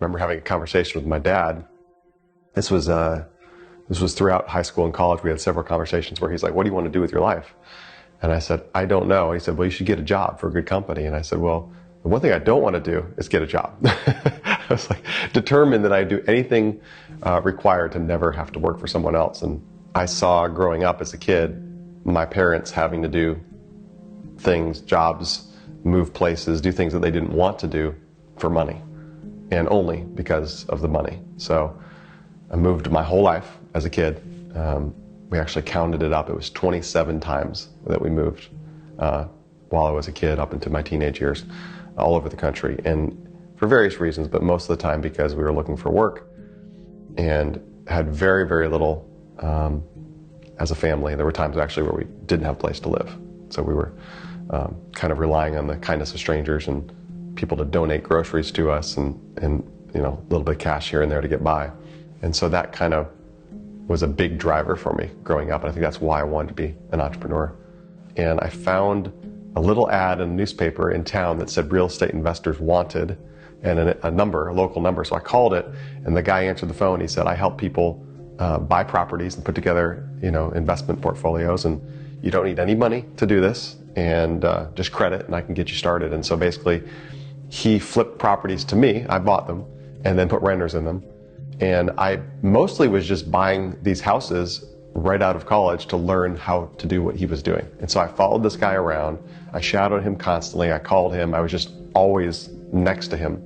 remember having a conversation with my dad. This was throughout high school and college. We had several conversations where he's like, what do you want to do with your life? And I said, I don't know. He said, well, you should get a job for a good company. And I said, well, the one thing I don't want to do is get a job. I was like determined that I'd do anything required to never have to work for someone else. And I saw growing up as a kid, my parents having to do things, jobs, move places, do things that they didn't want to do for money, and only because of the money. So I moved my whole life as a kid. We actually counted it up. It was 27 times that we moved while I was a kid up into my teenage years, all over the country, and for various reasons, but most of the time because we were looking for work and had very, very little as a family. There were times actually where we didn't have a place to live. So we were kind of relying on the kindness of strangers and people to donate groceries to us and you know, a little bit of cash here and there to get by. And so that kind of was a big driver for me growing up. And I think that's why I wanted to be an entrepreneur. And I found a little ad in a newspaper in town that said real estate investors wanted, and a local number. So I called it, and the guy answered the phone. He said, I help people buy properties and put together, you know, investment portfolios, and you don't need any money to do this, and just credit, and I can get you started. And so basically, he flipped properties to me. I bought them, and then put renters in them. And I mostly was just buying these houses right out of college to learn how to do what he was doing. And so I followed this guy around. I shadowed him constantly. I called him. I was just always next to him.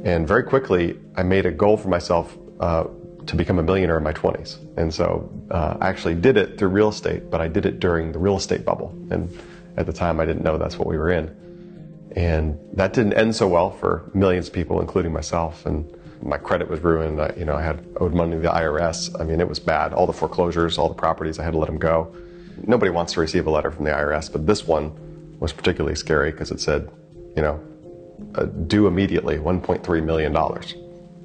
And very quickly, I made a goal for myself to become a millionaire in my 20s. And so I actually did it through real estate, but I did it during the real estate bubble. And at the time, I didn't know that's what we were in. And that didn't end so well for millions of people, including myself. And my credit was ruined. I had owed money to the IRS. I mean, it was bad. All the foreclosures, all the properties, I had to let them go. Nobody wants to receive a letter from the IRS, but this one was particularly scary because it said, you know, due immediately, $1.3 million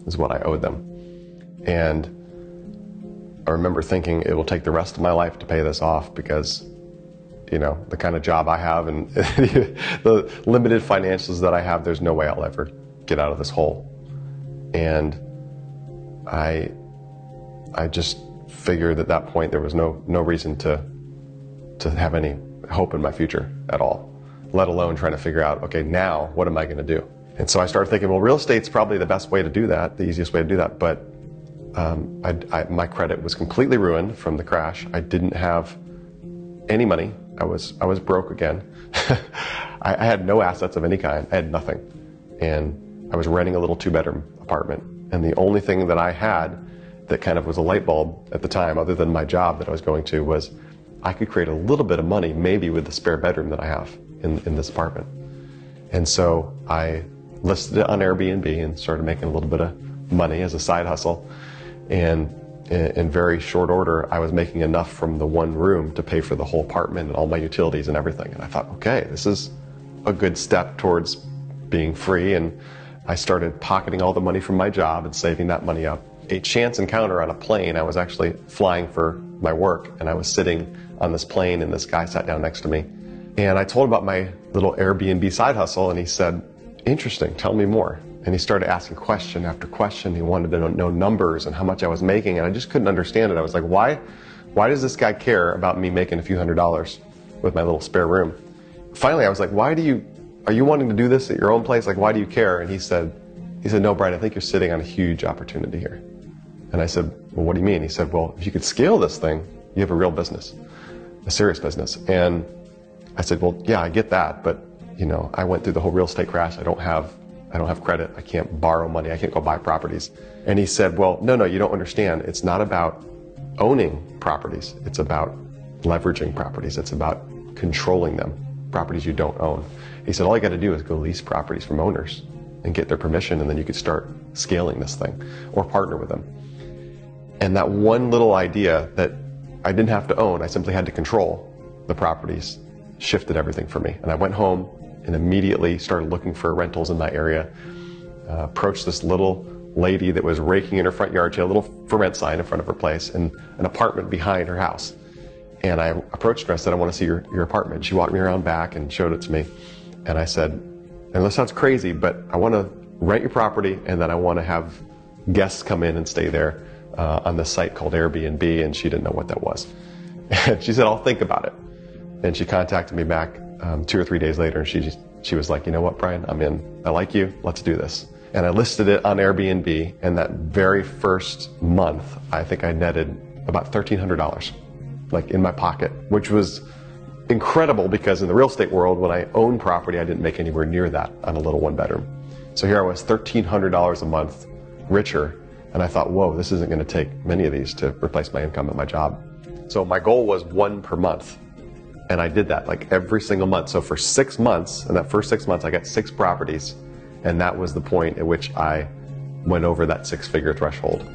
is what I owed them. And I remember thinking it will take the rest of my life to pay this off because, you know, the kind of job I have and the limited finances that I have, there's no way I'll ever get out of this hole. And I just figured at that point there was no reason to have any hope in my future at all, let alone trying to figure out, okay, now what am I going to do? And so I started thinking, well, real estate's probably the best way to do that, the easiest way to do that. But my credit was completely ruined from the crash. I didn't have any money. I was broke again. I had no assets of any kind. I had nothing. And I was renting a little 2-bedroom apartment. And the only thing that I had that kind of was a light bulb at the time, other than my job that I was going to, was I could create a little bit of money maybe with the spare bedroom that I have in this apartment. And so I listed it on Airbnb and started making a little bit of money as a side hustle. And in very short order, I was making enough from the one room to pay for the whole apartment and all my utilities and everything. And I thought, okay, this is a good step towards being free. And I started pocketing all the money from my job and saving that money up. A chance encounter on a plane. I was actually flying for my work, and I was sitting on this plane, and this guy sat down next to me. And I told him about my little Airbnb side hustle, and he said, interesting, tell me more. And he started asking question after question. He wanted to know numbers and how much I was making, and I just couldn't understand it. I was like, why does this guy care about me making a few $100s with my little spare room? Finally, I was like, are you wanting to do this at your own place? Like, why do you care? And he said, no, Brian, I think you're sitting on a huge opportunity here. And I said, well, what do you mean? He said, well, if you could scale this thing, you have a real business, a serious business. And I said, well, yeah, I get that. But, you know, I went through the whole real estate crash. I don't have credit. I can't borrow money. I can't go buy properties. And he said, well, no, you don't understand. It's not about owning properties. It's about leveraging properties. It's about controlling them, properties you don't own. He said, all you got to do is go lease properties from owners and get their permission, and then you could start scaling this thing or partner with them. And that one little idea that I didn't have to own, I simply had to control the properties, shifted everything for me. And I went home and immediately started looking for rentals in my area, approached this little lady that was raking in her front yard. She had a little for rent sign in front of her place and an apartment behind her house. And I approached her, I said, I want to see your apartment. She walked me around back and showed it to me. And I said, and this sounds crazy, but I want to rent your property, and then I want to have guests come in and stay there on this site called Airbnb, and she didn't know what that was. And she said, I'll think about it. And she contacted me back 2 or 3 days later, and she was like, you know what, Brian, I'm in. I like you. Let's do this. And I listed it on Airbnb, and that very first month, I think I netted about $1,300, like in my pocket, which was incredible because in the real estate world, when I owned property, I didn't make anywhere near that on a little 1-bedroom. So here I was, $1,300 a month richer, and I thought, whoa, this isn't going to take many of these to replace my income at my job. So my goal was 1 per month, and I did that like every single month. So for 6 months, in that first 6 months, I got 6 properties, and that was the point at which I went over that 6-figure threshold.